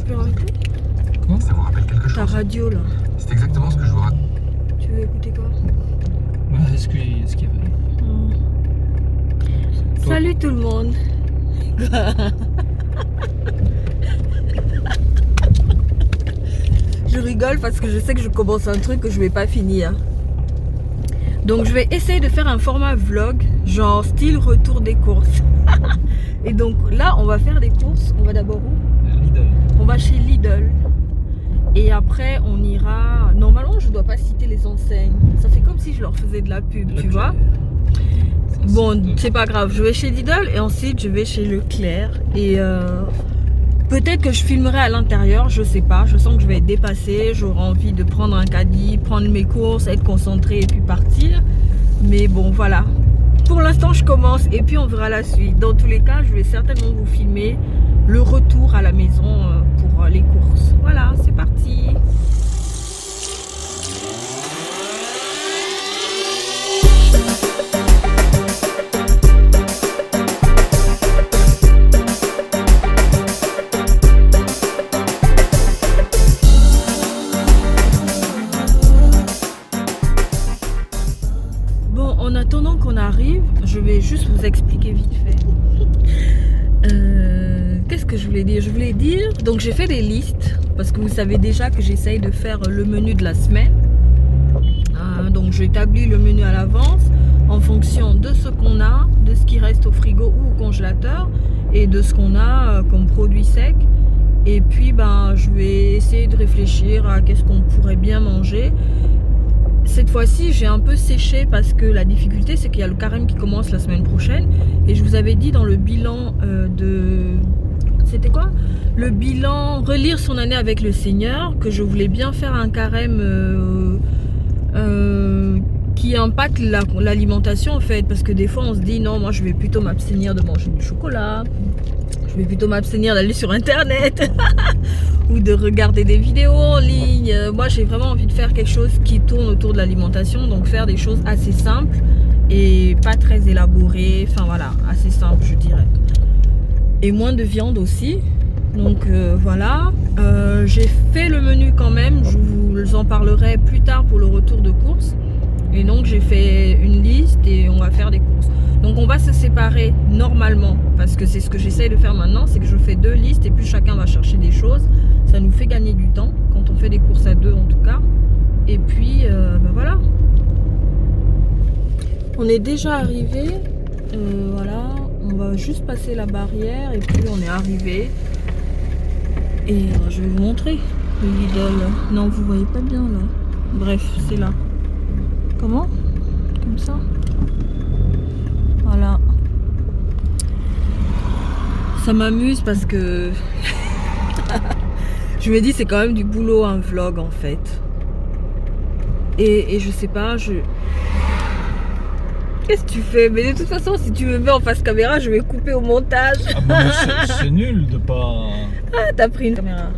peux arrêter? Quoi? Ça vous rappelle quelque chose? Ta radio là. C'est exactement ce que je vous raconte. Tu veux écouter quoi? Bah, est-ce qu'il y avait? Salut tout le monde. Je rigole parce que je sais que je commence un truc que je vais pas finir. Donc je vais essayer de faire un format vlog, genre style retour des courses. Et donc là on va faire des courses. On va d'abord où? Lidl. On va chez Lidl. Et après on ira... Normalement je dois pas citer les enseignes. Ça fait comme si je leur faisais de la pub, tu vois. Bon, c'est pas grave, je vais chez Lidl et ensuite je vais chez Leclerc. Et peut-être que je filmerai à l'intérieur, je sais pas. Je sens que je vais être dépassée, j'aurai envie de prendre un caddie, prendre mes courses, être concentrée et puis partir. Mais bon, voilà. Pour l'instant, je commence et puis on verra la suite. Dans tous les cas, je vais certainement vous filmer le retour à la maison pour les courses. Voilà, c'est parti. En attendant qu'on arrive, je vais juste vous expliquer vite fait. Qu'est-ce que je voulais dire? Je voulais dire, donc j'ai fait des listes, parce que vous savez déjà que j'essaye de faire le menu de la semaine. Donc j'établis le menu à l'avance, en fonction de ce qu'on a, de ce qui reste au frigo ou au congélateur, et de ce qu'on a comme produit sec. Et puis ben, je vais essayer de réfléchir à qu'est-ce qu'on pourrait bien manger. Cette fois-ci, j'ai un peu séché parce que la difficulté, c'est qu'il y a le carême qui commence la semaine prochaine. Et je vous avais dit dans le bilan C'était quoi? Le bilan relire son année avec le Seigneur, que je voulais bien faire un carême qui impacte l'alimentation en fait. Parce que des fois, on se dit non, moi je vais plutôt m'abstenir de manger du chocolat. Je vais plutôt m'abstenir d'aller sur internet ou de regarder des vidéos en ligne. Moi j'ai vraiment envie de faire quelque chose qui tourne autour de l'alimentation, donc faire des choses assez simples et pas très élaborées, enfin voilà, assez simple je dirais. Et moins de viande aussi, donc voilà. J'ai fait le menu quand même, je vous en parlerai plus tard pour le retour de course. Et donc j'ai fait une liste et on va faire des courses. Donc on va se séparer normalement, parce que c'est ce que j'essaye de faire maintenant, c'est que je fais 2 listes et puis chacun va chercher des choses. Ça nous fait gagner du temps, quand on fait des courses à 2 en tout cas. Et puis ben voilà. On est déjà arrivé, voilà, on va juste passer la barrière et puis on est arrivé. Et je vais vous montrer le Lidl. Non, vous voyez pas bien là. Bref, c'est là. Comment? Comme ça. Voilà. Ça m'amuse parce que je me dis c'est quand même du boulot un vlog en fait. Et je sais pas, Qu'est-ce que tu fais? Mais de toute façon, si tu me mets en face caméra, je vais couper au montage. Ah bon, c'est nul de pas... Ah, t'as pris une caméra.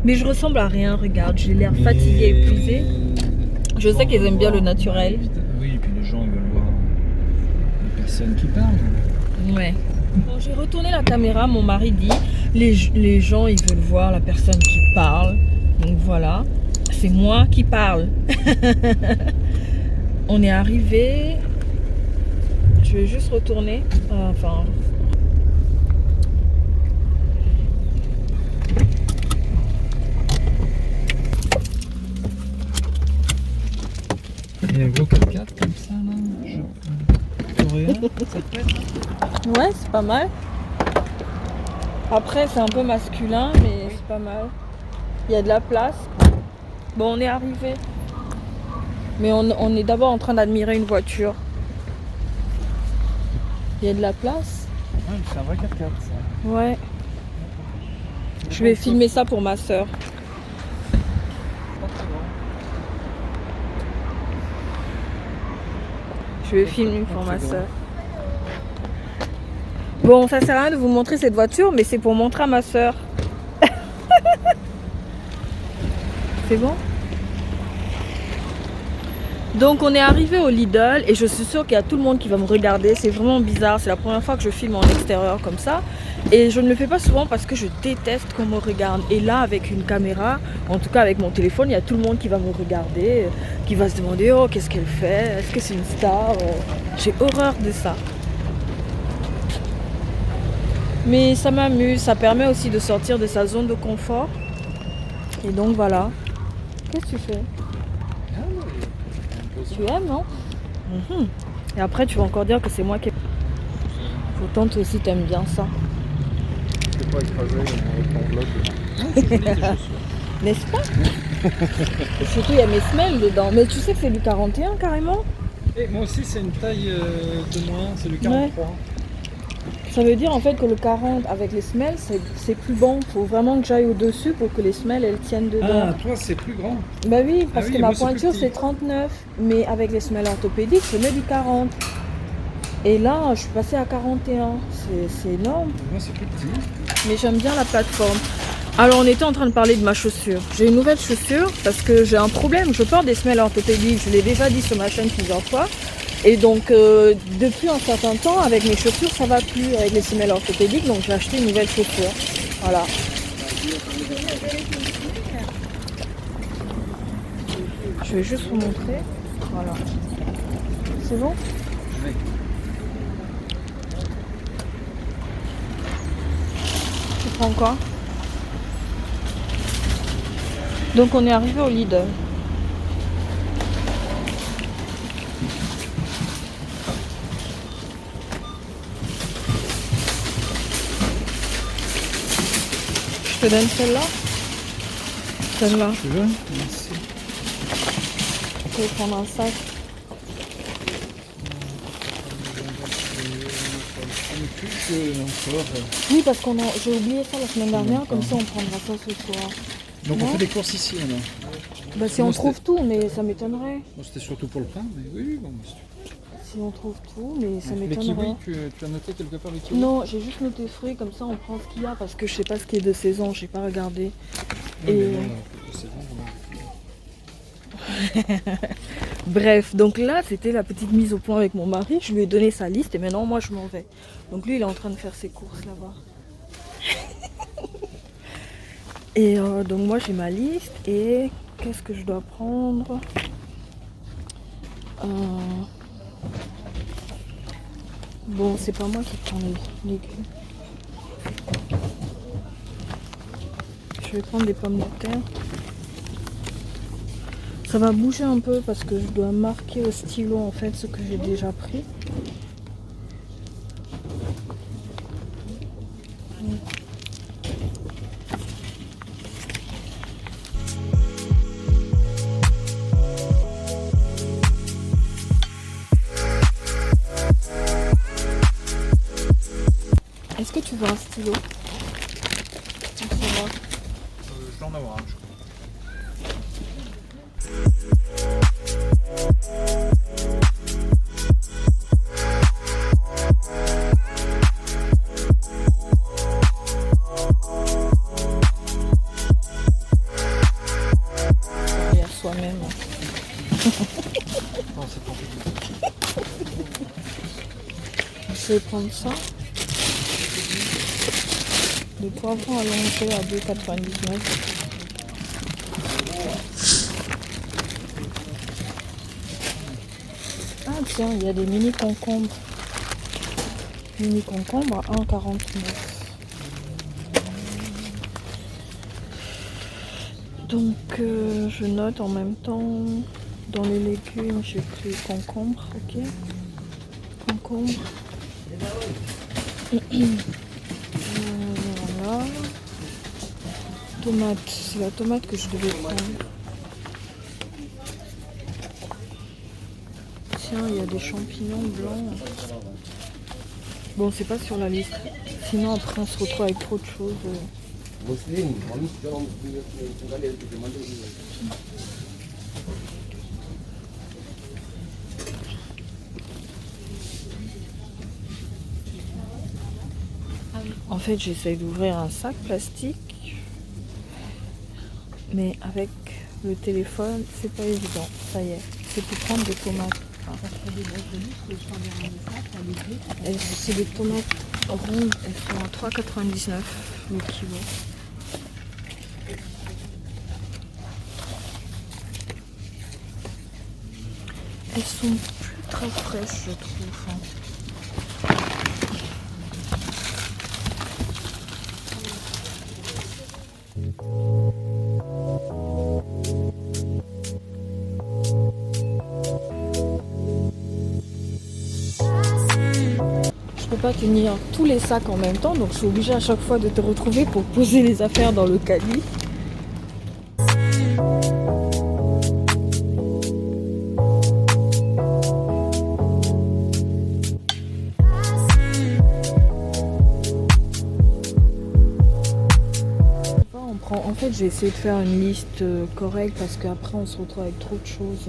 Mais je ressemble à rien, regarde, j'ai l'air fatiguée, épuisée. Je sais qu'ils aiment bien le naturel. Oui, et puis les gens ils veulent voir les personnes qui parlent. Ouais. Bon, j'ai retourné la caméra, mon mari dit les gens ils veulent voir la personne qui parle. Donc voilà, c'est moi qui parle. On est arrivé. Je vais juste retourner. Enfin. Il y a un gros 4x4 comme ça là. Coréen, ça te plaît? Ouais, c'est pas mal. Après, c'est un peu masculin, mais c'est pas mal. Il y a de la place. Bon, on est arrivé. Mais on est d'abord en train d'admirer une voiture. Il y a de la place. Ouais, c'est un vrai 4x4 ça. Ouais. Je vais filmer ça pour ma soeur. Je vais filmer pour ma soeur. Bon, ça sert à rien de vous montrer cette voiture, mais c'est pour montrer à ma soeur. C'est bon? Donc on est arrivé au Lidl et je suis sûre qu'il y a tout le monde qui va me regarder. C'est vraiment bizarre, c'est la première fois que je filme en extérieur comme ça. Et je ne le fais pas souvent parce que je déteste qu'on me regarde. Et là, avec une caméra, en tout cas avec mon téléphone, il y a tout le monde qui va me regarder, qui va se demander « Oh, qu'est-ce qu'elle fait? Est-ce que c'est une star ?» J'ai horreur de ça. Mais ça m'amuse, ça permet aussi de sortir de sa zone de confort. Et donc voilà. Qu'est-ce que tu fais? Tu aimes, non? Et après, tu vas encore dire que c'est moi qui ai... Pourtant, toi aussi, t'aimes bien ça. C'est pas écrasé en bloc. N'est-ce pas? Et surtout, il y a mes semelles dedans. Mais tu sais que c'est du 41 carrément? Et moi aussi, c'est une taille de moins, c'est du 43. Ouais. Ça veut dire en fait que le 40 avec les semelles, c'est plus bon. Il faut vraiment que j'aille au-dessus pour que les semelles elles tiennent dedans. Ah, toi, c'est plus grand? Bah oui, parce que ma moi, pointure c'est 39. Mais avec les semelles orthopédiques, je mets du 40. Et là, je suis passée à 41. C'est énorme. Moi, c'est plus petit. Mais j'aime bien la plateforme. Alors, on était en train de parler de ma chaussure. J'ai une nouvelle chaussure parce que j'ai un problème. Je porte des semelles orthopédiques. Je l'ai déjà dit sur ma chaîne plusieurs fois. Et donc, depuis un certain temps, avec mes chaussures, ça va plus avec les semelles orthopédiques. Donc, j'ai acheté une nouvelle chaussure. Voilà. Je vais juste vous montrer. Voilà. C'est bon? Oui. Tu prends quoi? Donc, on est arrivé au Lidl. Je te donne celle-là? Celle-là. Tu veux? Merci. Je vais prendre un sac. Oui, parce qu'on a... j'ai oublié ça la semaine dernière, comme ça on prendra ça ce soir. Donc non, on fait des courses ici alors? Bah si on trouve tout, mais ça m'étonnerait. Bon, c'était surtout pour le pain, mais oui, bon. Si on trouve tout, mais ça m'étonnerait. Les kiwis, tu as noté quelque part les kiwis? Non, j'ai juste noté fruits, comme ça on prend ce qu'il y a, parce que je sais pas ce qui est de saison, j'ai pas regardé. Oui, et... Bref, donc là c'était la petite mise au point avec mon mari, je lui ai donné sa liste et maintenant moi je m'en vais. Donc lui il est en train de faire ses courses là-bas. Et donc moi j'ai ma liste et qu'est-ce que je dois prendre? Bon, c'est pas moi qui prends les légumes. Je vais prendre des pommes de terre. Ça va bouger un peu parce que je dois marquer au stylo en fait ce que j'ai déjà pris. Est-ce que tu veux un stylo? Je dois en avoir un, je crois. Et à soi-même. Non, c'est pas Je vais prendre ça. Des poivrons allongés à 2,99. Ah tiens, il y a des mini concombres. Mini concombres à 1,49. Donc je note en même temps dans les légumes, j'ai pris concombre, ok. Concombre. Voilà. Tomate, c'est la tomate que je devais prendre. Tiens, il y a des champignons blancs. Bon, c'est pas sur la liste. Sinon, après, on se retrouve avec trop de choses. En fait, j'essaye d'ouvrir un sac plastique, mais avec le téléphone, c'est pas évident. Ça y est, c'est pour prendre des tomates. Enfin, c'est des tomates rondes, elles sont à 3,99 le kilo. Elles sont plus très fraîches, je trouve. Je peux pas tenir tous les sacs en même temps, donc je suis obligée à chaque fois de te retrouver pour poser les affaires dans le caddie. En fait, j'ai essayé de faire une liste correcte parce qu'après on se retrouve avec trop de choses.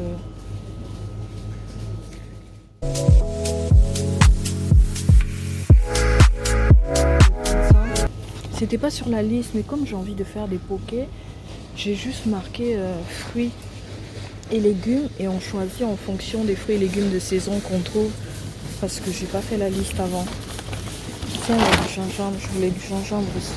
C'était pas sur la liste, mais comme j'ai envie de faire des pokés, j'ai juste marqué fruits et légumes et on choisit en fonction des fruits et légumes de saison qu'on trouve parce que j'ai pas fait la liste avant. Tiens, il y a du gingembre, je voulais du gingembre aussi.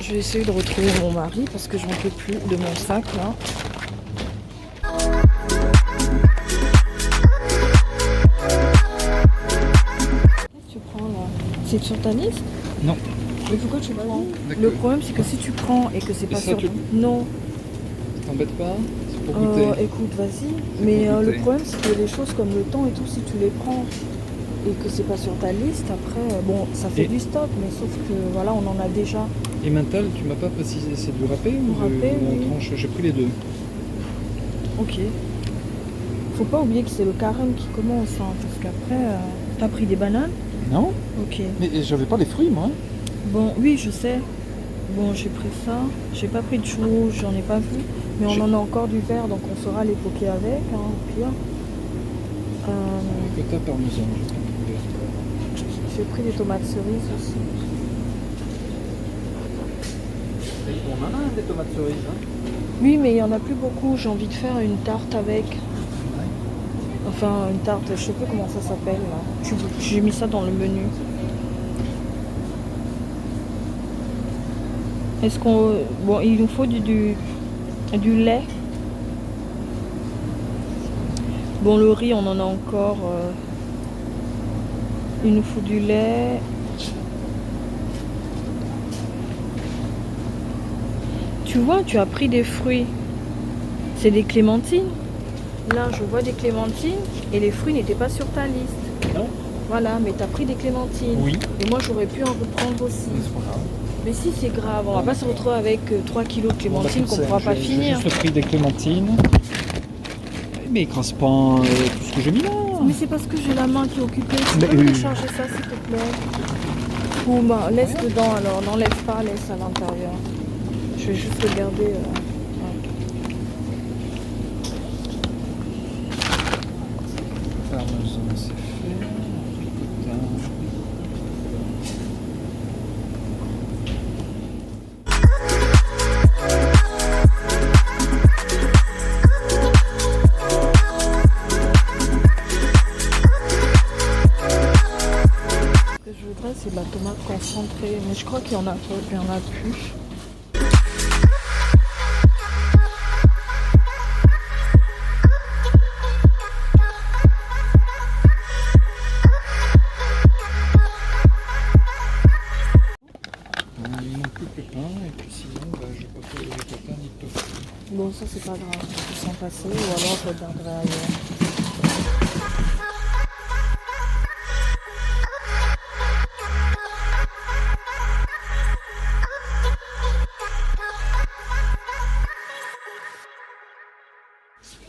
Je vais essayer de retrouver mon mari parce que j'en peux plus de mon sac là. Qu'est-ce que tu prends là? C'est sur ta liste? Non. Mais pourquoi tu prends? D'accord. Le problème c'est que si tu prends et que c'est pas ça, sur... tu- Non. Ça t'embête pas? C'est pour goûter. Écoute, vas-y. C'est Mais pour le goûter. problème c'est que les choses comme le thon et tout, si tu les prends et que c'est pas sur ta liste, après, bon, ça fait Et- du stock, mais sauf que voilà, on en a déjà. Et mental, tu m'as pas précisé, c'est du râpé ou Râpé, en oui. tranche? J'ai pris les deux. Ok. Faut pas oublier que c'est le carême qui commence, hein, parce qu'après, t'as pris des bananes? Non? Ok. Mais j'avais pas les fruits, moi. Bon, oui, je sais. Bon, j'ai pris ça. J'ai pas pris de chou rouge, j'en ai pas vu. Mais on J'ai- en a encore du vert, donc on fera les pokés avec, hein, au pire. Ricotta parmesan, j'ai pas trouvé. J'ai pris des tomates cerises aussi. On en a des tomates cerises, hein? Oui, mais il y en a plus beaucoup. J'ai envie de faire une tarte avec. Enfin, une tarte, je sais plus comment ça s'appelle là. J'ai mis ça dans le menu. Est-ce qu'on... Bon, il nous faut du lait. Bon, le riz, on en a encore. Il nous faut du lait. Tu vois, tu as pris des fruits. C'est des clémentines. Là, je vois des clémentines et les fruits n'étaient pas sur ta liste. Non? Voilà, mais tu as pris des clémentines. Oui. Et moi, j'aurais pu en reprendre aussi. C'est pas grave. Mais si, c'est grave. On va pas se retrouver avec 3 kilos de clémentines qu'on Bon, pourra pas j'ai finir. juste pris des clémentines. Mais écrase pas tout ce que j'ai mis là. Mais c'est parce que j'ai la main qui est occupée. Tu Mais peux me oui. décharger ça, s'il te plaît? Ou bah, laisse dedans alors. N'enlève pas, laisse à l'intérieur. Je vais juste regarder. Ouais. Parmesan, c'est fait. Ricotta. Ce que je voudrais, c'est de la tomate concentrée. Mais je crois qu'il y en a pas, il y en a plus. Il manque plus que le pain, et puis sinon, bah, je n'ai pas fait de ricotta ni de tofu. Bon, ça c'est pas grave, je peux s'en passer ou alors je regarderai ailleurs.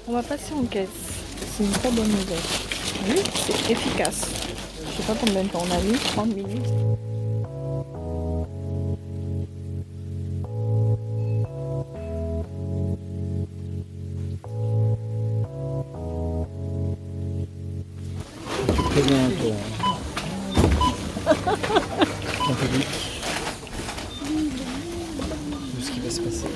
On va passer en caisse. C'est une très bonne nouvelle. Oui, c'est efficace. Je sais pas combien de temps on a mis, 30 minutes. préviens ton public de ce qui va se passer.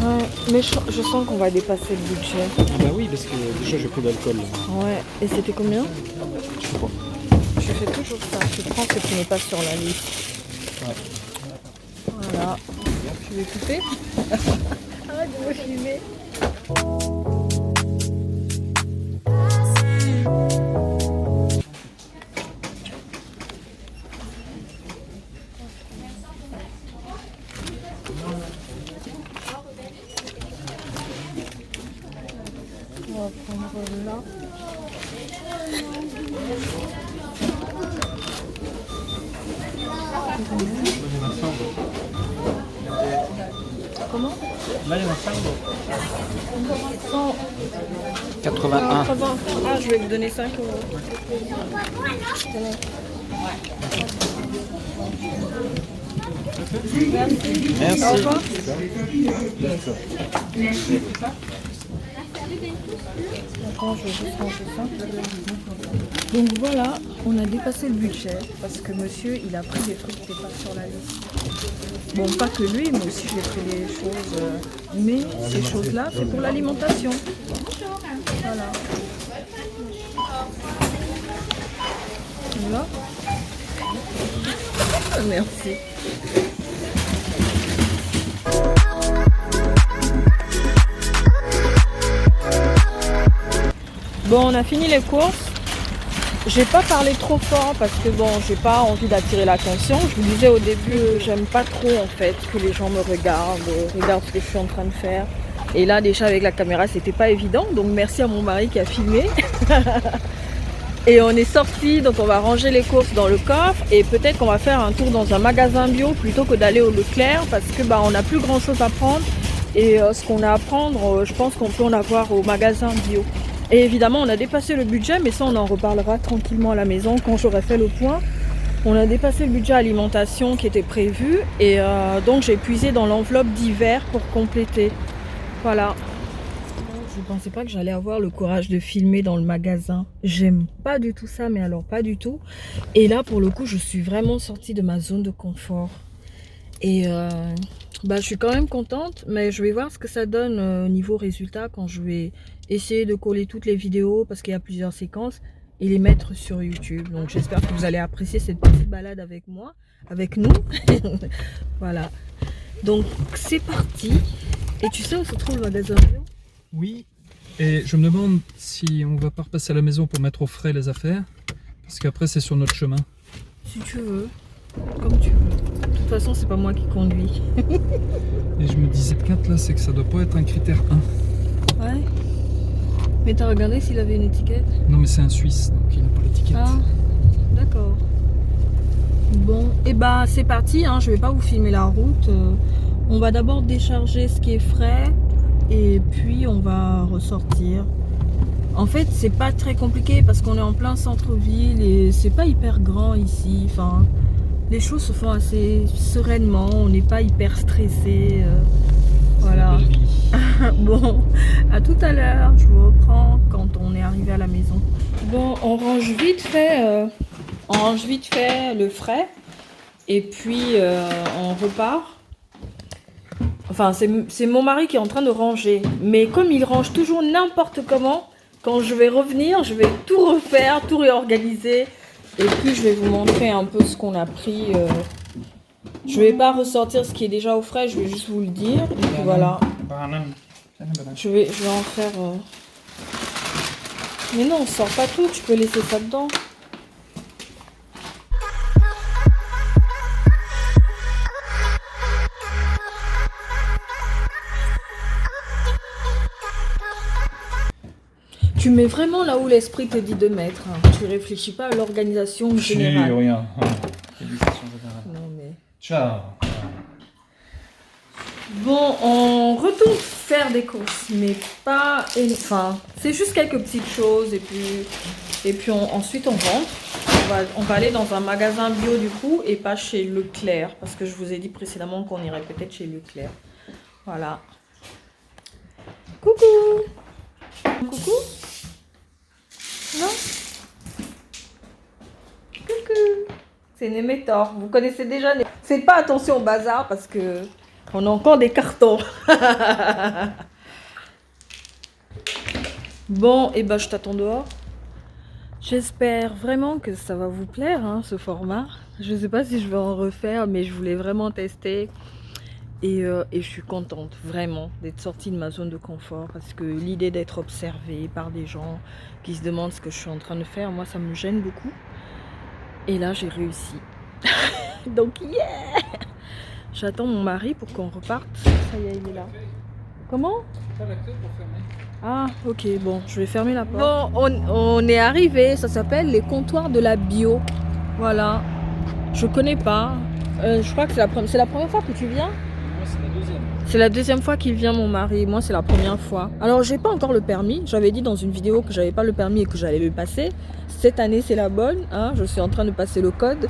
Ouais, mais je sens qu'on va dépasser le budget. Ah bah oui, parce que déjà j'ai pris d'alcool. Ouais, et c'était combien? Je sais pas. Je fais toujours ça, je prends ce qui n'est pas sur la liste. Ouais. Voilà. Je vais couper. Arrête de me filmer. On va prendre là. Comment? Là, il y en a 5 100. 81. 80. Ah, je vais vous donner 5 euros. Merci. Au revoir. Attends, je vais juste ranger ça. Donc voilà, on a dépassé le budget parce que monsieur, il a pris des trucs qui n'étaient pas sur la liste. Bon, pas que lui, moi aussi j'ai pris des choses. Mais ces choses-là, c'est pour l'alimentation. Voilà. Voilà. Merci. Bon, on a fini les courses. J'ai pas parlé trop fort parce que bon, j'ai pas envie d'attirer l'attention. Je vous disais au début, j'aime pas trop en fait que les gens me regardent ce que je suis en train de faire. Et là, déjà avec la caméra, c'était pas évident. Donc merci à mon mari qui a filmé. Et on est sorti, donc on va ranger les courses dans le coffre et peut-être qu'on va faire un tour dans un magasin bio plutôt que d'aller au Leclerc parce que bah on n'a plus grand chose à prendre et ce qu'on a à prendre, je pense qu'on peut en avoir au magasin bio. Et évidemment, on a dépassé le budget, mais ça, on en reparlera tranquillement à la maison quand j'aurai fait le point. On a dépassé le budget alimentation qui était prévu et donc j'ai puisé dans l'enveloppe d'hiver pour compléter. Voilà. Je ne pensais pas que j'allais avoir le courage de filmer dans le magasin. J'aime pas du tout ça, mais alors pas du tout. Et là, pour le coup, je suis vraiment sortie de ma zone de confort. Et bah, je suis quand même contente, mais je vais voir ce que ça donne au niveau résultat quand je vais essayer de coller toutes les vidéos parce qu'il y a plusieurs séquences et les mettre sur YouTube. Donc j'espère que vous allez apprécier cette petite balade avec moi, avec nous. Voilà. Donc c'est parti. Et tu sais où se trouve le magasin bio? Oui, et je me demande si on va pas repasser à la maison pour mettre au frais les affaires, parce qu'après c'est sur notre chemin. Si tu veux, comme tu veux. De toute façon, c'est pas moi qui conduis. Et je me disais peut-être là, c'est que ça doit pas être un critère 1. Ouais. Mais t'as regardé s'il avait une étiquette? Non mais c'est un Suisse, donc il n'a pas l'étiquette. Ah, d'accord. Bon, et bah c'est parti, hein. Je vais pas vous filmer la route. On va d'abord décharger ce qui est frais et puis on va ressortir. En fait, c'est pas très compliqué parce qu'on est en plein centre-ville et c'est pas hyper grand ici. Enfin, les choses se font assez sereinement, on n'est pas hyper stressé. Voilà. Bon, à tout à l'heure, je vous reprends quand on est arrivé à la maison. Bon, on range vite fait le frais et puis on repart. Enfin, c'est mon mari qui est en train de ranger, mais comme il range toujours n'importe comment, quand je vais revenir, je vais tout refaire, tout réorganiser et puis je vais vous montrer un peu ce qu'on a pris. Je vais pas ressortir ce qui est déjà au frais, je vais juste vous le dire et puis voilà. Je vais en faire... Mais non, on sort pas tout, tu peux laisser ça dedans. Tu mets vraiment là où l'esprit te dit de mettre. Hein. Tu réfléchis pas à l'organisation générale. Rien. Non mais... Ciao. Bon, on retourne faire des courses, mais pas... Enfin, c'est juste quelques petites choses et puis ensuite on rentre. On va aller dans un magasin bio du coup et pas chez Leclerc parce que je vous ai dit précédemment qu'on irait peut-être chez Leclerc. Voilà. Coucou. Coucou. Non? C'est Nemetor. Vous connaissez déjà. Faites pas attention au bazar parce que on a encore des cartons. Bon, et ben je t'attends dehors. J'espère vraiment que ça va vous plaire, hein, ce format. Je sais pas si je vais en refaire, mais je voulais vraiment tester. Et je suis contente, vraiment, d'être sortie de ma zone de confort. Parce que l'idée d'être observée par des gens qui se demandent ce que je suis en train de faire, moi, ça me gêne beaucoup. Et là, j'ai réussi. Donc, yeah! J'attends mon mari pour qu'on reparte. Ça y est, il est là. Comment? Pas la clé pour fermer. Ah, ok, bon, je vais fermer la porte. Bon, on est arrivé, ça s'appelle les comptoirs de la bio. Voilà. Je connais pas. Je crois que c'est la première fois que tu viens? Moi, c'est la deuxième. C'est la deuxième fois qu'il vient, mon mari. Moi, c'est la première fois. Alors, j'ai pas encore le permis. J'avais dit dans une vidéo que j'avais pas le permis et que j'allais le passer. Cette année, c'est la bonne. Hein. Je suis en train de passer le code.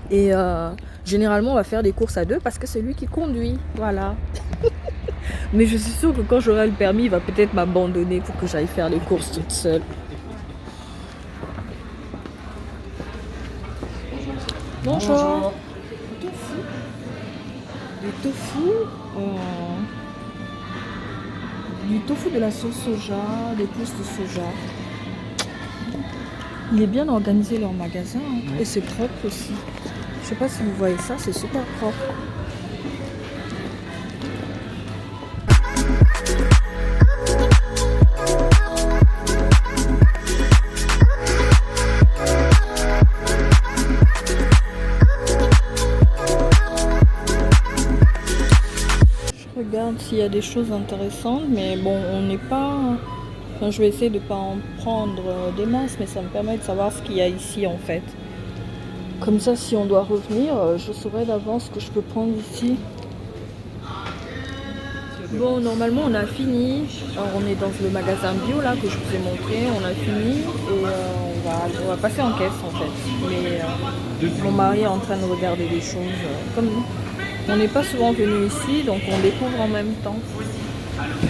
Et généralement, on va faire des courses à deux parce que c'est lui qui conduit. Voilà. Mais je suis sûre que quand j'aurai le permis, il va peut-être m'abandonner pour que j'aille faire les courses toute seule. Bonjour. Tofu. Du tofu. Du tofu de la sauce soja, des pousses de soja. Il est bien organisé leur magasin, hein. Et c'est propre aussi. Je sais pas si vous voyez ça, c'est super propre. Je regarde s'il y a des choses intéressantes, mais bon, on n'est pas... Enfin, je vais essayer de ne pas en prendre des masses, mais ça me permet de savoir ce qu'il y a ici en fait. Comme ça, si on doit revenir, je saurai d'avance ce que je peux prendre ici. Bon, normalement, on a fini. Alors, on est dans le magasin bio là que je vous ai montré. On a fini et on va passer en caisse en fait. Mais mon mari est en train de regarder des choses comme nous. On n'est pas souvent venu ici, donc on découvre en même temps.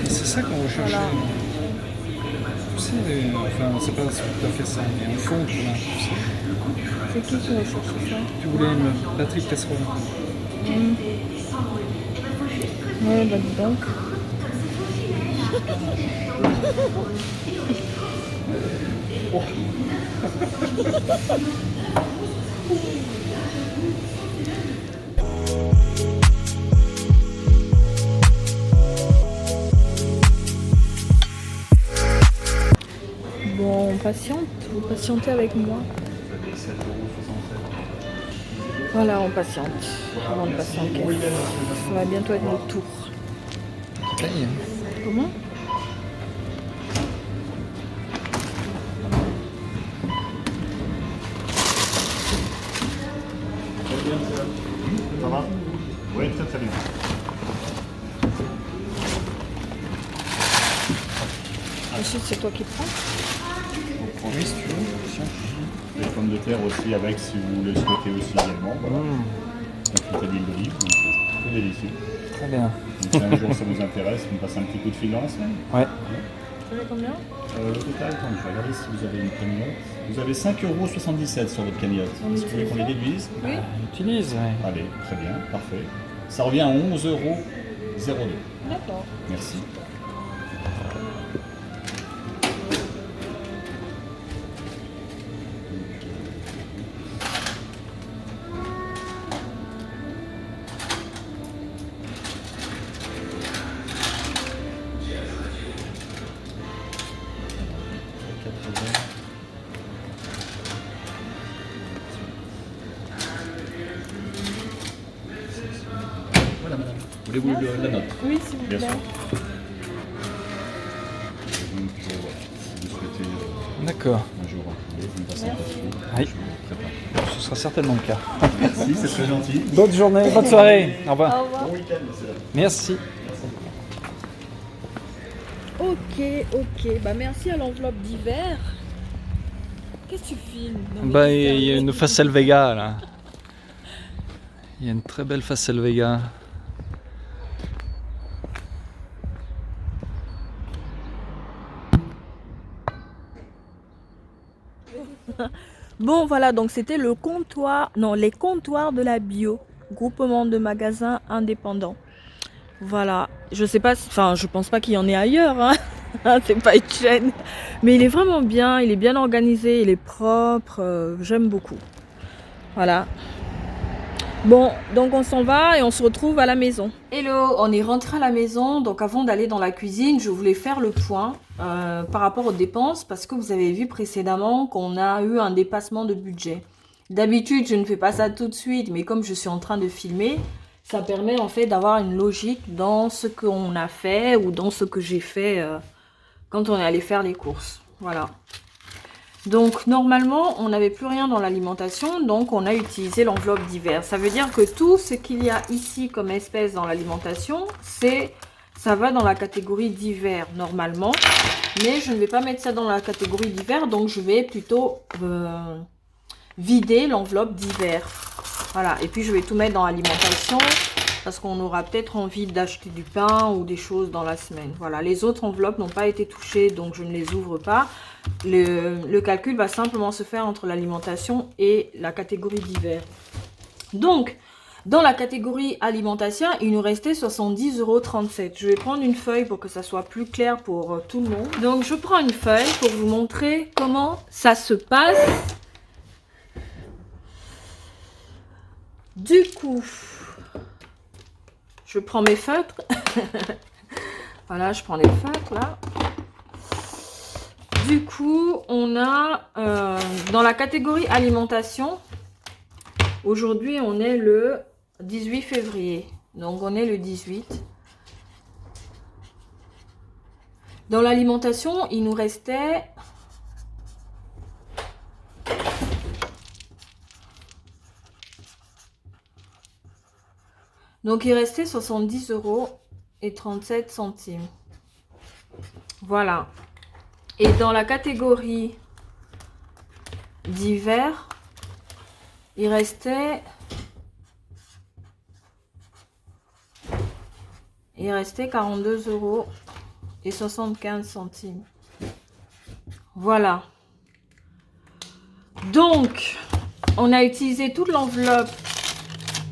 C'est ça qu'on recherchait. Voilà. Tu sais, enfin, c'est pas tout à fait ça, mais au fond, tu vois, tu sais. C'est qui va chercher ça? Tu voulais une batterie de casserole. Ouais, bah dis donc. Bon, on patiente, vous patientez avec moi. Voilà, on patiente avant de passer en caisse. Ça va bientôt être notre tour. Paye. Comment? Ça va? Oui, très très bien. Ensuite, c'est toi qui prends. Oui, si tu veux. Tiens. Les pommes de terre aussi avec, si vous le souhaitez aussi également. Voilà. La frite d'huile d'olive, donc c'est très délicieux. Très bien. Donc si un jour ça vous intéresse, vous me passez un petit coup de fil dans la semaine. Ouais. Tu veux combien? Le total, attends, je vais regarder si vous avez une cagnotte. Vous avez 5,77 € sur votre cagnotte. Est-ce que vous voulez qu'on les déduise? Oui. Utilise, ouais. Allez, très bien, parfait. Ça revient à 11,02 €. D'accord. Merci. Voilà, madame. Voulez-vous la note? Oui, s'il vous plaît. Bien sûr. Donc, voilà, si vous souhaitez D'accord. un jour vous me passez un coup de fil, Oui. je vous prépare. Ce sera certainement le cas. Merci, c'est très gentil. Bonne journée, bonne soirée. Au revoir. Au revoir. Bon week-end, monsieur. Merci. Ok. Bah merci à l'enveloppe d'hiver. Qu'est-ce que tu filmes? Non, mais Bah, t'es il y a sérieux? une Facel Vega là. Il y a une très belle Facel Vega. Bon, voilà, donc c'était le comptoir, non, les comptoirs de la bio, groupement de magasins indépendants. Voilà, je sais pas, enfin, je pense pas qu'il y en ait ailleurs, hein. C'est pas une chaîne, mais il est vraiment bien, il est bien organisé, il est propre, j'aime beaucoup. Voilà. Bon, donc on s'en va et on se retrouve à la maison. Hello, on est rentré à la maison. Donc avant d'aller dans la cuisine, je voulais faire le point par rapport aux dépenses parce que vous avez vu précédemment qu'on a eu un dépassement de budget. D'habitude, je ne fais pas ça tout de suite, mais comme je suis en train de filmer, ça permet en fait d'avoir une logique dans ce qu'on a fait ou dans ce que j'ai fait quand on est allé faire les courses. Voilà. Donc normalement, on n'avait plus rien dans l'alimentation, donc on a utilisé l'enveloppe divers. Ça veut dire que tout ce qu'il y a ici comme espèce dans l'alimentation, ça va dans la catégorie divers normalement. Mais je ne vais pas mettre ça dans la catégorie divers, donc je vais plutôt vider l'enveloppe divers. Voilà, et puis je vais tout mettre dans l'alimentation parce qu'on aura peut-être envie d'acheter du pain ou des choses dans la semaine. Voilà, les autres enveloppes n'ont pas été touchées, donc je ne les ouvre pas. Le calcul va simplement se faire entre l'alimentation et la catégorie divers. Donc, dans la catégorie alimentation, il nous restait 70,37 €. Je vais prendre une feuille pour que ça soit plus clair pour tout le monde. Donc, je prends une feuille pour vous montrer comment ça se passe. Du coup, je prends mes feutres. Voilà, je prends les feutres là. Du coup, on a dans la catégorie alimentation, aujourd'hui on est le 18 février. Donc on est le 18. Dans l'alimentation, il nous restait donc il restait 70,37 €. Voilà. Et dans la catégorie divers, il restait 42,75 €. Voilà. Donc, on a utilisé toute l'enveloppe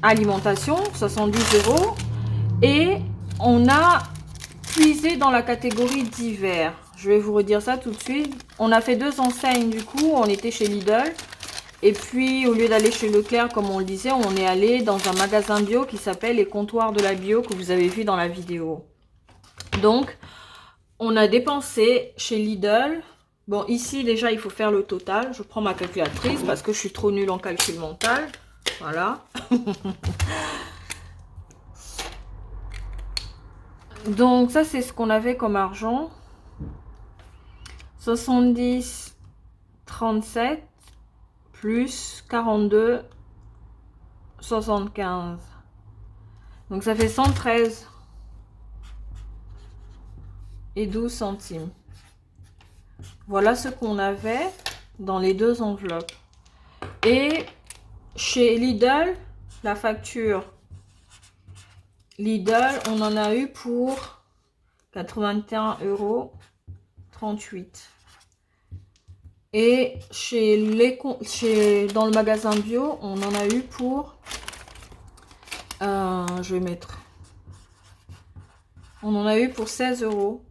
alimentation, 70 €, et on a puisé dans la catégorie divers. Je vais vous redire ça tout de suite. On a fait 2 enseignes du coup. On était chez Lidl. Et puis, au lieu d'aller chez Leclerc, comme on le disait, on est allé dans un magasin bio qui s'appelle les comptoirs de la bio que vous avez vu dans la vidéo. Donc, on a dépensé chez Lidl. Bon, ici, déjà, il faut faire le total. Je prends ma calculatrice parce que je suis trop nulle en calcul mental. Voilà. Donc, ça, c'est ce qu'on avait comme argent. 70,37 plus 42,75. Donc ça fait 113 et 12 centimes. Voilà ce qu'on avait dans les 2 enveloppes. Et chez Lidl, la facture Lidl, on en a eu pour 81,38 €. Et dans le magasin bio, on en a eu pour... je vais mettre... On en a eu pour 16 €.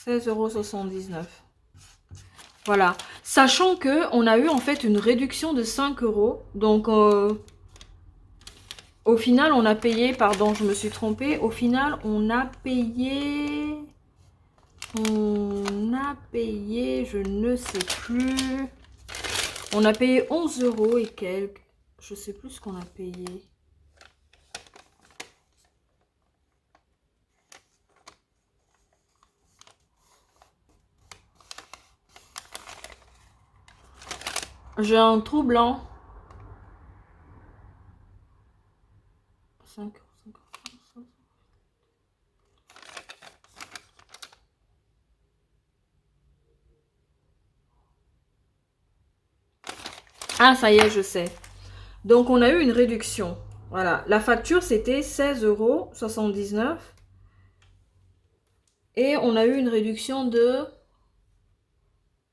16,79 €. Voilà. Sachant que on a eu en fait une réduction de 5 €. Donc, au final, on a payé... Pardon, je me suis trompée. Au final, on a payé... je ne sais plus. On a payé 11 € et quelques. Je sais plus ce qu'on a payé. J'ai un trou blanc. 5 €. Ah, ça y est, je sais. Donc, on a eu une réduction. Voilà. La facture, c'était 16,79 €. Et on a eu une réduction de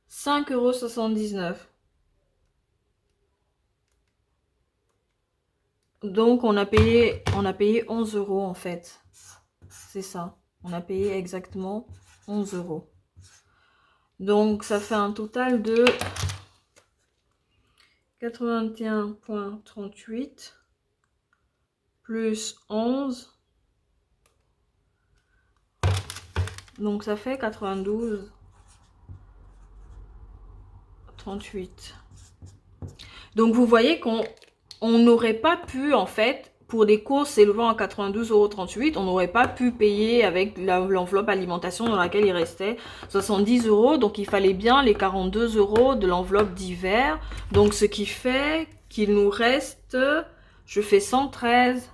5,79 €. Donc on a payé 11 € en fait. C'est ça. On a payé exactement 11 €. Donc ça fait un total de 81,38 plus 11. Donc ça fait 92,38. Donc vous voyez qu'on n'aurait pas pu, en fait, pour des courses s'élevant à 92,38 €, on n'aurait pas pu payer avec l'enveloppe alimentation dans laquelle il restait 70 €. Donc il fallait bien les 42 € de l'enveloppe d'hiver. Donc ce qui fait qu'il nous reste, je fais 113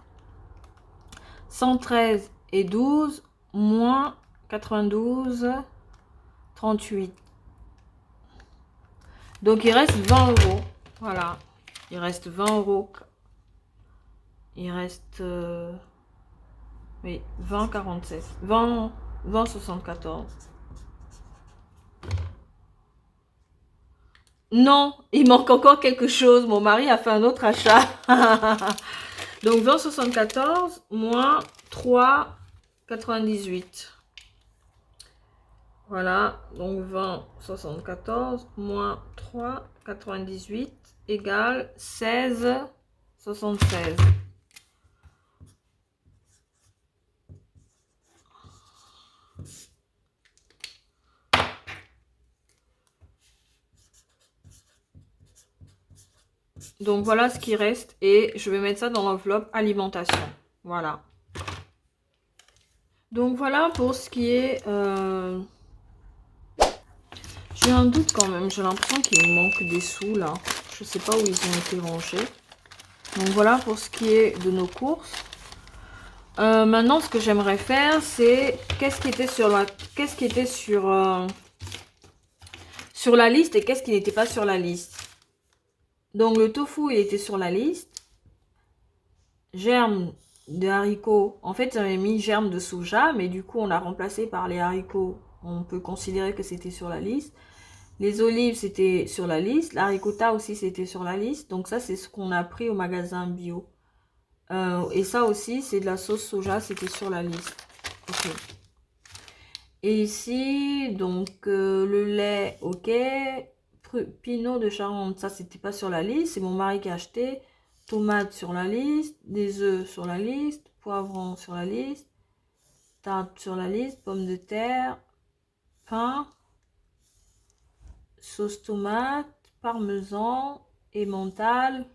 et 12 moins 92,38. Donc il reste 20 €. Voilà. Il reste 20 €. Il reste oui, 20,47. 20,74. Non, il manque encore quelque chose. Mon mari a fait un autre achat. Donc 20,74 moins 3,98. Voilà, donc 20,74 moins 3,98 égale 16,76. Donc voilà ce qui reste et je vais mettre ça dans l'enveloppe alimentation. Voilà. Donc voilà pour ce qui est... J'ai un doute quand même, j'ai l'impression qu'il me manque des sous là. Je sais pas où ils ont été rangés. Donc voilà pour ce qui est de nos courses. Maintenant ce que j'aimerais faire c'est qu'est-ce qui était sur la liste et qu'est-ce qui n'était pas sur la liste. Donc le tofu il était sur la liste. Germes de haricots, en fait j'avais mis germes de soja mais du coup on a remplacé par les haricots. On peut considérer que c'était sur la liste. Les olives, c'était sur la liste. La ricotta aussi, c'était sur la liste. Donc ça, c'est ce qu'on a pris au magasin bio. Et ça aussi, c'est de la sauce soja, c'était sur la liste. Ok. Et ici, donc, le lait, ok. Pinot de Charente, ça, c'était pas sur la liste. C'est mon mari qui a acheté. Tomates sur la liste. Des œufs sur la liste. Poivrons sur la liste. Tarte sur la liste. Pommes de terre. Pain, sauce tomate, parmesan, emmental.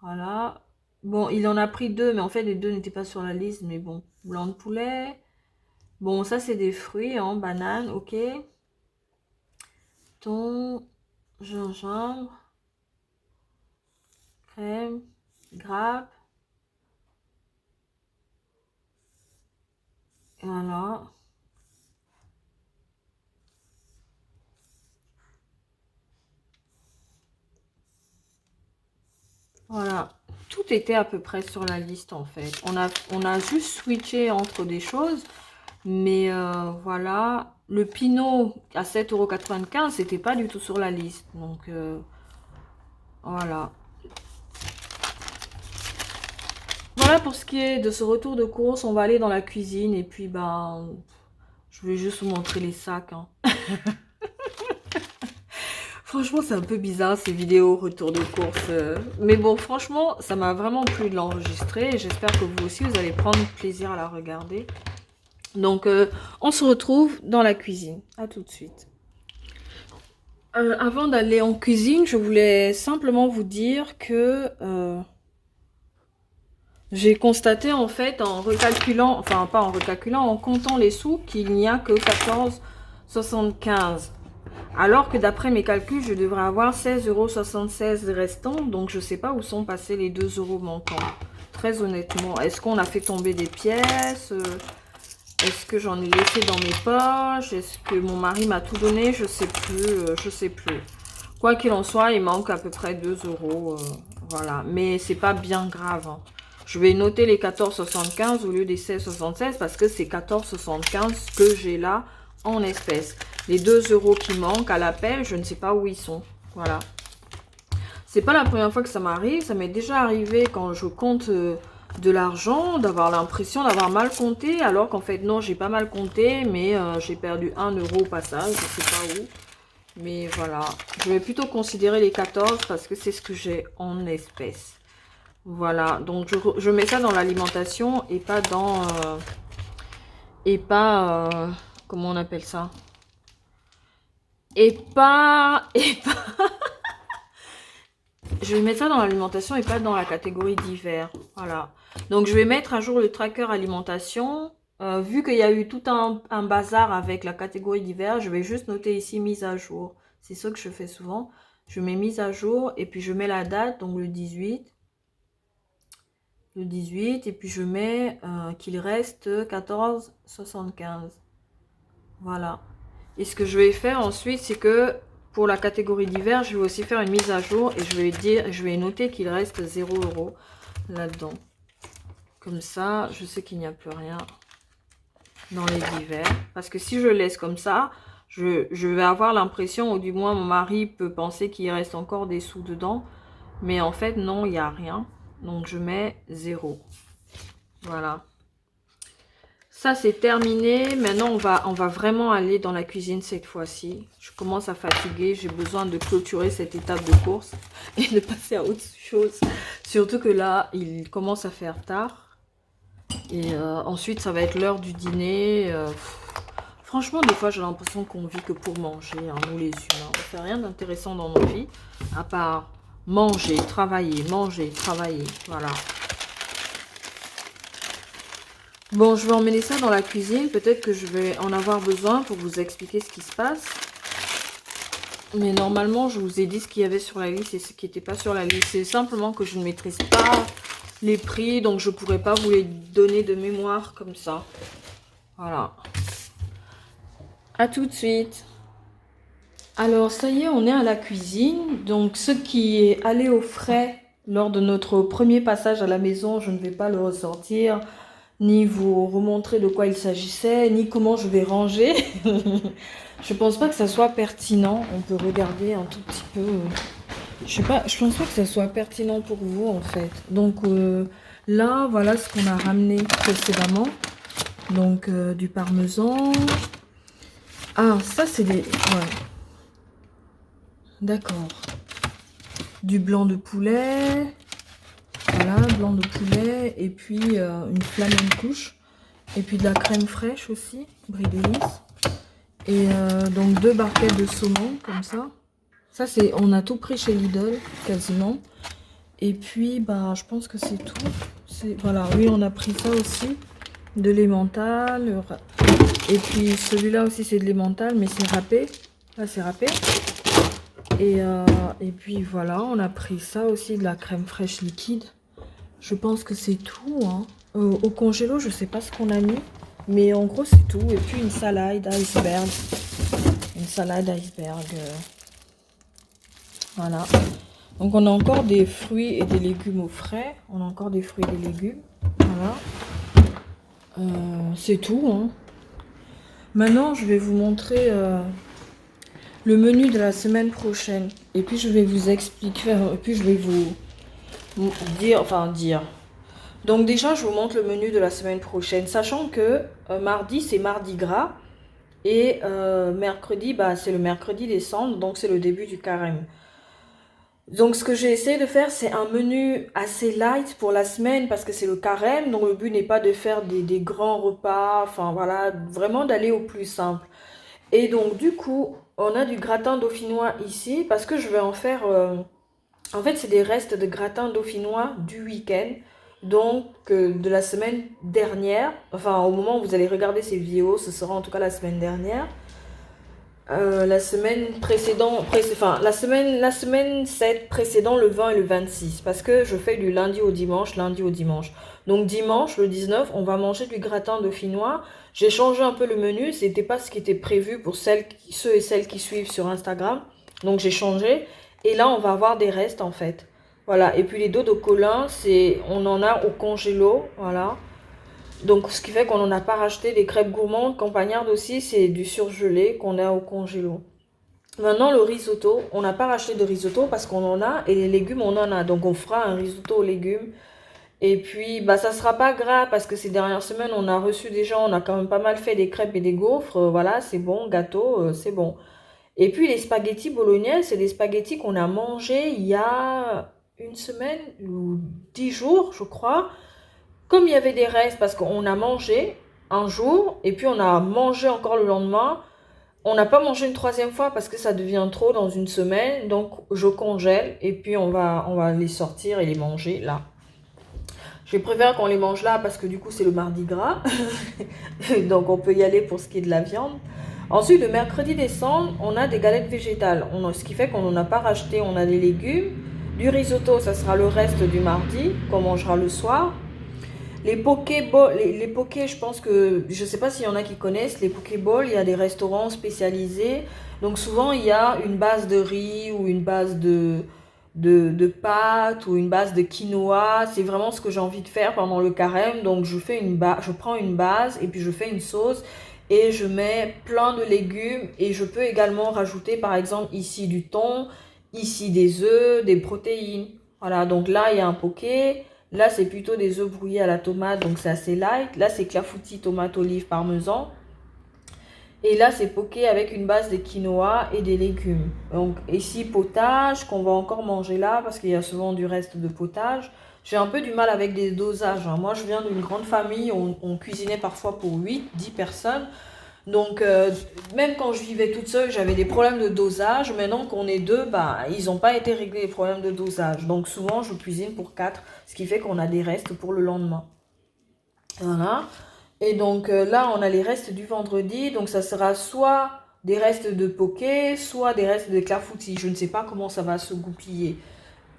Voilà. Bon, il en a pris 2, mais en fait, les 2 n'étaient pas sur la liste. Mais bon, blanc de poulet. Bon, ça, c'est des fruits, hein, banane, ok. Thon, gingembre, crème, grappe. Voilà. Voilà, tout était à peu près sur la liste en fait. On a juste switché entre des choses. Mais voilà, le Pinot à 7,95 €, c'était pas du tout sur la liste. Donc voilà. Voilà pour ce qui est de ce retour de course. On va aller dans la cuisine et puis ben, je vais juste vous montrer les sacs. Hein. Franchement, c'est un peu bizarre ces vidéos retour de course. Mais bon, franchement, ça m'a vraiment plu de l'enregistrer. Et j'espère que vous aussi, vous allez prendre plaisir à la regarder. Donc, on se retrouve dans la cuisine. À tout de suite. Avant d'aller en cuisine, je voulais simplement vous dire que j'ai constaté en fait en recalculant, enfin pas en recalculant, en comptant les sous qu'il n'y a que 14,75 €. Alors que d'après mes calculs, je devrais avoir 16,76 € restants. Donc, je ne sais pas où sont passés les 2 € manquants. Très honnêtement, est-ce qu'on a fait tomber des pièces? Est-ce que j'en ai laissé dans mes poches? Est-ce que mon mari m'a tout donné? Je ne sais plus. Je sais plus. Quoi qu'il en soit, il manque à peu près 2 €. Voilà. Mais c'est pas bien grave. Hein. Je vais noter les 14,75 au lieu des 16,76 parce que c'est 14,75 que j'ai là en espèces. Les 2 € qui manquent à l'appel, je ne sais pas où ils sont. Voilà. C'est pas la première fois que ça m'arrive. Ça m'est déjà arrivé quand je compte de l'argent, d'avoir l'impression d'avoir mal compté. Alors qu'en fait, non, j'ai pas mal compté. Mais j'ai perdu 1 € au passage. Je sais pas où. Mais voilà. Je vais plutôt considérer les 14 parce que c'est ce que j'ai en espèces. Voilà. Donc, je mets ça dans l'alimentation et pas dans... comment on appelle ça? Je vais mettre ça dans l'alimentation et pas dans la catégorie divers. Voilà. Donc, je vais mettre à jour le tracker alimentation. Vu qu'il y a eu tout un bazar avec la catégorie divers, je vais juste noter ici mise à jour. C'est ça que je fais souvent. Je mets mise à jour et puis je mets la date, donc le 18. Le 18 et puis je mets qu'il reste 14,75. Voilà. Et ce que je vais faire ensuite, c'est que pour la catégorie divers, je vais aussi faire une mise à jour et je vais noter qu'il reste 0 € là-dedans. Comme ça, je sais qu'il n'y a plus rien dans les divers. Parce que si je laisse comme ça, je vais avoir l'impression, ou du moins mon mari peut penser qu'il reste encore des sous dedans. Mais en fait, non, il n'y a rien. Donc, je mets 0. Voilà. Ça, c'est terminé. Maintenant, on va vraiment aller dans la cuisine cette fois-ci. Je commence à fatiguer. J'ai besoin de clôturer cette étape de course et de passer à autre chose. Surtout que là, il commence à faire tard. Et ensuite, ça va être l'heure du dîner. Franchement, des fois, j'ai l'impression qu'on vit que pour manger, hein, nous les humains. On ne fait rien d'intéressant dans nos vies, à part manger, travailler, voilà. Bon, je vais emmener ça dans la cuisine. Peut-être que je vais en avoir besoin pour vous expliquer ce qui se passe. Mais normalement, je vous ai dit ce qu'il y avait sur la liste et ce qui n'était pas sur la liste. C'est simplement que je ne maîtrise pas les prix, donc je ne pourrais pas vous les donner de mémoire comme ça. Voilà. À tout de suite. Alors, ça y est, on est à la cuisine. Donc, ce qui est allé au frais lors de notre premier passage à la maison, je ne vais pas le ressortir, ni vous remontrer de quoi il s'agissait, ni comment je vais ranger. Je pense pas que ça soit pertinent. On peut regarder un tout petit peu. Je sais pas, je pense pas que ça soit pertinent pour vous, en fait. Donc, là, voilà ce qu'on a ramené précédemment. Donc, du parmesan. Ah, ça, c'est des... Ouais. D'accord. Du blanc de poulet. Voilà, blanc de poulet. Et puis une flamencouche. Et puis de la crème fraîche aussi. Brie d'hélice. Et donc 2 barquettes de saumon, comme ça. Ça, c'est... On a tout pris chez Lidl, quasiment. Et puis, bah, je pense que c'est tout. Voilà, oui, on a pris ça aussi. De l'emmental. Et puis celui-là aussi, c'est de l'emmental, mais c'est râpé. Là, c'est râpé. Et puis voilà, on a pris ça aussi, de la crème fraîche liquide. Je pense que c'est tout. Hein. Au congélo, je sais pas ce qu'on a mis. Mais en gros, c'est tout. Et puis une salade iceberg. Une salade iceberg. Voilà. Donc on a encore des fruits et des légumes au frais. On a encore des fruits et des légumes. Voilà. C'est tout. Hein. Maintenant, je vais vous montrer... le menu de la semaine prochaine. Et puis je vais vous expliquer, et puis je vais vous dire. Donc déjà, je vous montre le menu de la semaine prochaine. Sachant que mardi, c'est mardi gras. Et mercredi, bah, c'est le mercredi des cendres. Donc c'est le début du carême. Donc ce que j'ai essayé de faire, c'est un menu assez light pour la semaine. Parce que c'est le carême. Donc le but n'est pas de faire des grands repas. Enfin voilà, vraiment d'aller au plus simple. Et donc du coup... On a du gratin dauphinois ici parce que je vais en faire... en fait, c'est des restes de gratin dauphinois du week-end. Donc, de la semaine dernière. Enfin, au moment où vous allez regarder ces vidéos, ce sera en tout cas la semaine dernière. La semaine précédente... la semaine 7 précédant le 20 et le 26. Parce que je fais du lundi au dimanche. Donc dimanche, le 19, on va manger du gratin dauphinois. J'ai changé un peu le menu. C'était pas ce qui était prévu pour ceux et celles qui suivent sur Instagram. Donc j'ai changé. Et là, on va avoir des restes en fait. Voilà. Et puis les dos de colin, on en a au congélo. Voilà. Donc, ce qui fait qu'on n'en a pas racheté. Des crêpes gourmandes, campagnardes aussi, c'est du surgelé qu'on a au congélo. Maintenant, le risotto, on n'a pas racheté de risotto parce qu'on en a et les légumes, on en a. Donc, on fera un risotto aux légumes. Et puis, bah, ça sera pas gras parce que ces dernières semaines, on a reçu des gens, on a quand même pas mal fait des crêpes et des gaufres. Voilà, c'est bon, gâteau, c'est bon. Et puis, les spaghettis bolognaises, c'est des spaghettis qu'on a mangés il y a une semaine ou 10 jours, je crois. Comme il y avait des restes, parce qu'on a mangé un jour et puis on a mangé encore le lendemain. On n'a pas mangé une troisième fois parce que ça devient trop dans une semaine. Donc, je congèle et puis on va les sortir et les manger là. Je préfère qu'on les mange là parce que du coup, c'est le mardi gras. Donc, on peut y aller pour ce qui est de la viande. Ensuite, le mercredi décembre, on a des galettes végétales. Ce qui fait qu'on n'en a pas racheté. On a des légumes. Du risotto, ça sera le reste du mardi qu'on mangera le soir. Les pokéballs, les pokés, je pense que, je ne sais pas s'il y en a qui connaissent, les pokéballs, il y a des restaurants spécialisés. Donc souvent, il y a une base de riz ou une base de pâtes ou une base de quinoa. C'est vraiment ce que j'ai envie de faire pendant le carême. Donc je prends une base et puis je fais une sauce et je mets plein de légumes. Et je peux également rajouter par exemple ici du thon, ici des œufs, des protéines. Voilà, donc là, il y a un poké. Là, c'est plutôt des œufs brouillés à la tomate, donc c'est assez light. Là, c'est clafoutis, tomate, olive, parmesan. Et là, c'est poké avec une base de quinoa et des légumes. Donc ici, potage, qu'on va encore manger là, parce qu'il y a souvent du reste de potage. J'ai un peu du mal avec des dosages. Moi, je viens d'une grande famille, on cuisinait parfois pour 8-10 personnes. Donc, même quand je vivais toute seule, j'avais des problèmes de dosage. Maintenant qu'on est deux, bah, ils n'ont pas été réglés les problèmes de dosage. Donc, souvent, je cuisine pour 4, ce qui fait qu'on a des restes pour le lendemain. Voilà. Et donc, là, on a les restes du vendredi. Donc, ça sera soit des restes de poké, soit des restes de clafoutis. Je ne sais pas comment ça va se goupiller.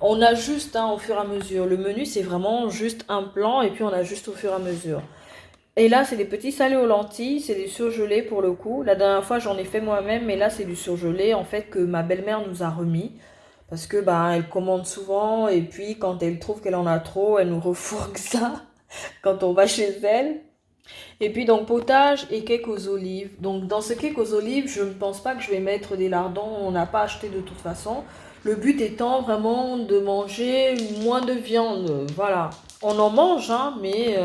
On ajuste au fur et à mesure. Le menu, c'est vraiment juste un plan et puis on ajuste au fur et à mesure. Et là, c'est des petits salés aux lentilles, c'est des surgelés pour le coup. La dernière fois, j'en ai fait moi-même, mais là, c'est du surgelé en fait que ma belle-mère nous a remis. Parce que elle commande souvent et puis quand elle trouve qu'elle en a trop, elle nous refourgue ça quand on va chez elle. Et puis donc potage et cake aux olives. Donc dans ce cake aux olives, je ne pense pas que je vais mettre des lardons, on n'a pas acheté de toute façon. Le but étant vraiment de manger moins de viande. Voilà, on en mange, mais...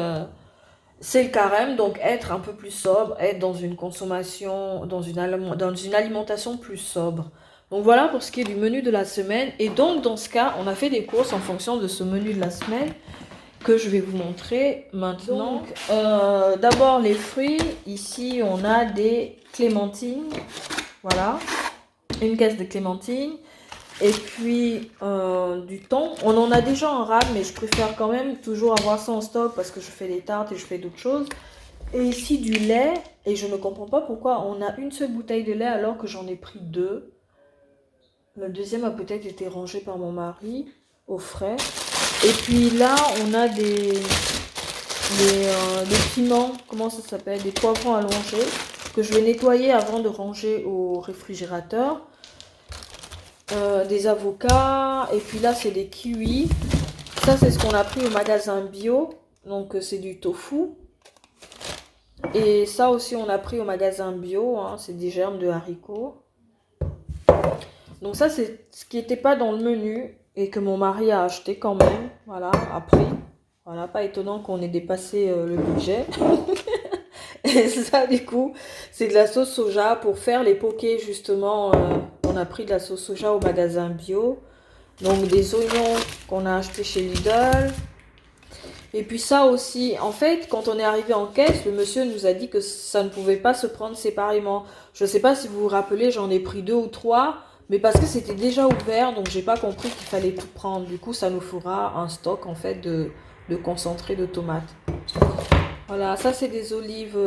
c'est le carême, donc être un peu plus sobre, être dans une consommation, dans une alimentation plus sobre. Donc voilà pour ce qui est du menu de la semaine. Et donc dans ce cas, on a fait des courses en fonction de ce menu de la semaine que je vais vous montrer maintenant. D'abord les fruits. Ici on a des clémentines. Voilà, une caisse de clémentines. Et puis du thon, on en a déjà en rab, mais je préfère quand même toujours avoir ça en stock parce que je fais des tartes et je fais d'autres choses. Et ici du lait, et je ne comprends pas pourquoi on a une seule bouteille de lait alors que j'en ai pris 2. Le deuxième a peut-être été rangé par mon mari au frais. Et puis là, on a des piments, comment ça s'appelle, des poivrons allongés que je vais nettoyer avant de ranger au réfrigérateur. Des avocats, et puis là c'est des kiwis. Ça c'est ce qu'on a pris au magasin bio, donc c'est du tofu. Et ça aussi on a pris au magasin bio, c'est des germes de haricots. Donc ça c'est ce qui n'était pas dans le menu et que mon mari a acheté quand même, voilà, à prix. Voilà, pas étonnant qu'on ait dépassé le budget. Et ça du coup c'est de la sauce soja pour faire les pokés justement. On a pris de la sauce soja au magasin bio. Donc des oignons qu'on a acheté chez Lidl. Et puis ça aussi, en fait, quand on est arrivé en caisse, le monsieur nous a dit que ça ne pouvait pas se prendre séparément. Je ne sais pas si vous vous rappelez, j'en ai pris 2 ou 3, mais parce que c'était déjà ouvert, donc j'ai pas compris qu'il fallait tout prendre. Du coup, ça nous fera un stock en fait de concentré de tomates. Voilà, ça c'est des olives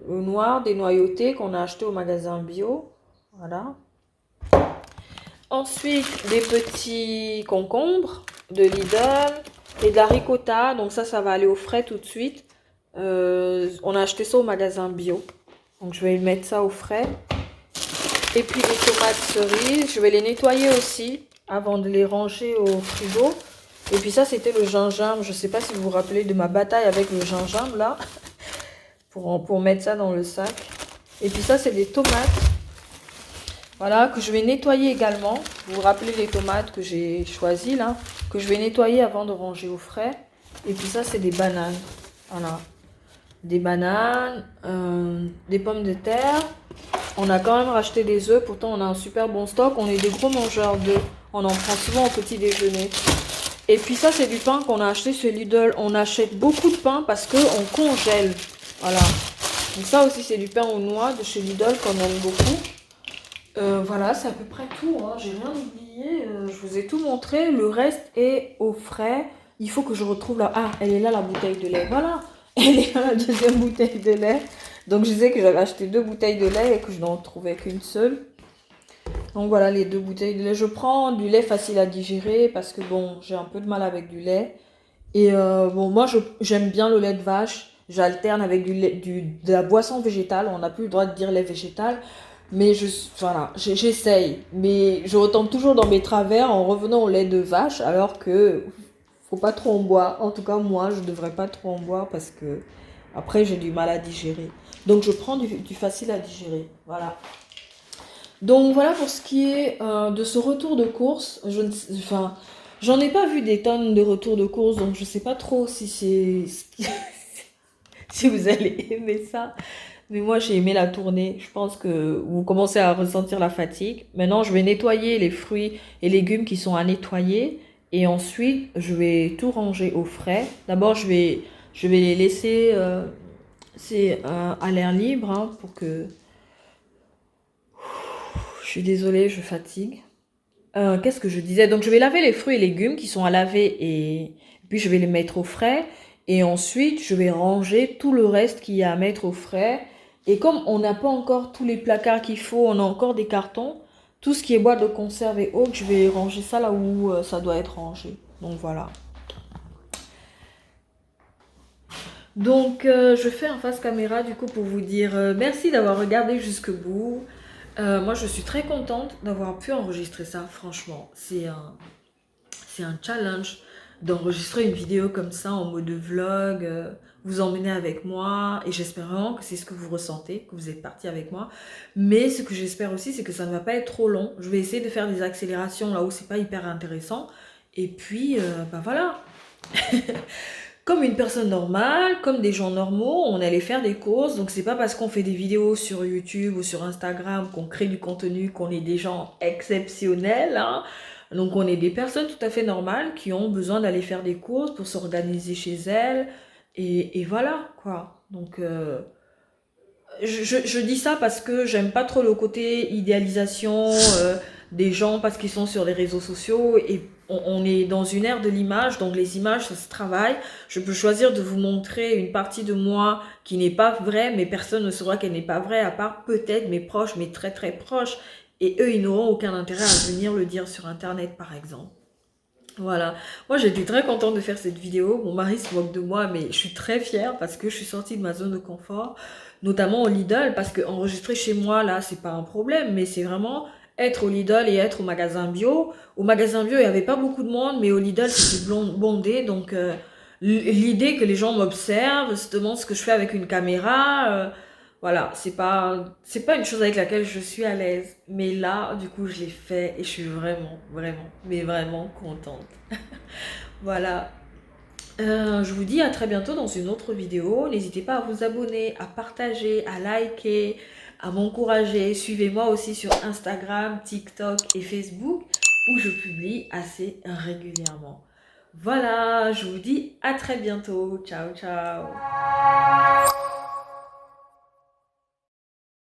noires, des noyautées qu'on a acheté au magasin bio. Voilà. Ensuite, des petits concombres de Lidl et de la ricotta. Donc ça va aller au frais tout de suite. On a acheté ça au magasin bio. Donc je vais mettre ça au frais. Et puis les tomates cerises, je vais les nettoyer aussi avant de les ranger au frigo. Et puis ça, c'était le gingembre. Je sais pas si vous vous rappelez de ma bataille avec le gingembre, là. Pour mettre ça dans le sac. Et puis ça, c'est des tomates. Voilà, que je vais nettoyer également. Vous vous rappelez les tomates que j'ai choisies, là. Que je vais nettoyer avant de ranger au frais. Et puis ça, c'est des bananes. Voilà. Des bananes, des pommes de terre. On a quand même racheté des œufs. Pourtant, on a un super bon stock. On est des gros mangeurs d'œufs. On en prend souvent au petit déjeuner. Et puis ça, c'est du pain qu'on a acheté chez Lidl. On achète beaucoup de pain parce qu'on congèle. Voilà. Donc ça aussi, c'est du pain aux noix de chez Lidl qu'on aime beaucoup. Voilà, c'est à peu près tout. Hein. J'ai rien oublié. Je vous ai tout montré. Le reste est au frais. Il faut que je retrouve là. Ah, elle est là, la bouteille de lait. Voilà. Elle est là, la deuxième bouteille de lait. Donc, je disais que j'avais acheté 2 bouteilles de lait et que je n'en trouvais qu'une seule. Donc voilà les 2 bouteilles de lait. Je prends du lait facile à digérer parce que bon, j'ai un peu de mal avec du lait. Et bon, moi j'aime bien le lait de vache. J'alterne avec de la boisson végétale. On n'a plus le droit de dire lait végétal. Mais voilà, j'essaye. Mais je retombe toujours dans mes travers en revenant au lait de vache. Alors que faut pas trop en boire. En tout cas, moi, je devrais pas trop en boire parce que après j'ai du mal à digérer. Donc je prends du facile à digérer. Voilà. Donc voilà pour ce qui est de ce retour de course. J'en ai pas vu des tonnes de retours de course, donc je sais pas trop si si vous allez aimer ça. Mais moi j'ai aimé la tournée. Je pense que vous commencez à ressentir la fatigue. Maintenant je vais nettoyer les fruits et légumes qui sont à nettoyer. Et ensuite je vais tout ranger au frais. D'abord je vais les laisser à l'air libre hein, pour que... Je suis désolée, je fatigue. Qu'est-ce que je disais? Donc, je vais laver les fruits et légumes qui sont à laver et puis je vais les mettre au frais. Et ensuite, je vais ranger tout le reste qu'il y a à mettre au frais. Et comme on n'a pas encore tous les placards qu'il faut, on a encore des cartons, tout ce qui est boîte de conserve et autres, je vais ranger ça là où ça doit être rangé. Donc, voilà. Donc, je fais un face caméra du coup pour vous dire merci d'avoir regardé jusqu'au bout. Moi, je suis très contente d'avoir pu enregistrer ça, franchement. C'est un challenge d'enregistrer une vidéo comme ça en mode vlog, vous emmener avec moi. Et j'espère vraiment que c'est ce que vous ressentez, que vous êtes parti avec moi. Mais ce que j'espère aussi, c'est que ça ne va pas être trop long. Je vais essayer de faire des accélérations là où c'est pas hyper intéressant. Et puis, bah voilà. Comme une personne normale, comme des gens normaux, on allait faire des courses. Donc, c'est pas parce qu'on fait des vidéos sur YouTube ou sur Instagram qu'on crée du contenu, qu'on est des gens exceptionnels. Hein. Donc, on est des personnes tout à fait normales qui ont besoin d'aller faire des courses pour s'organiser chez elles. Et voilà, quoi. Donc, je dis ça parce que j'aime pas trop le côté idéalisation des gens parce qu'ils sont sur les réseaux sociaux et on est dans une ère de l'image, donc les images, ça se travaille. Je peux choisir de vous montrer une partie de moi qui n'est pas vraie, mais personne ne saura qu'elle n'est pas vraie, à part peut-être mes proches, mes très très proches. Et eux, ils n'auront aucun intérêt à venir le dire sur Internet, par exemple. Voilà. Moi, j'étais très contente de faire cette vidéo. Mon mari se moque de moi, mais je suis très fière parce que je suis sortie de ma zone de confort, notamment au Lidl, parce que enregistrer chez moi, là, c'est pas un problème, mais c'est vraiment... être au Lidl et être au magasin bio. Au magasin bio, il n'y avait pas beaucoup de monde, mais au Lidl, c'était bondé. Donc, l'idée que les gens m'observent, se demandent ce que je fais avec une caméra, voilà, c'est pas une chose avec laquelle je suis à l'aise. Mais là, du coup, je l'ai fait et je suis vraiment, mais vraiment contente. Voilà. Je vous dis à très bientôt dans une autre vidéo. N'hésitez pas à vous abonner, à partager, à liker, à m'encourager. Suivez-moi aussi sur Instagram, TikTok et Facebook où je publie assez régulièrement. Voilà, je vous dis à très bientôt. Ciao, ciao.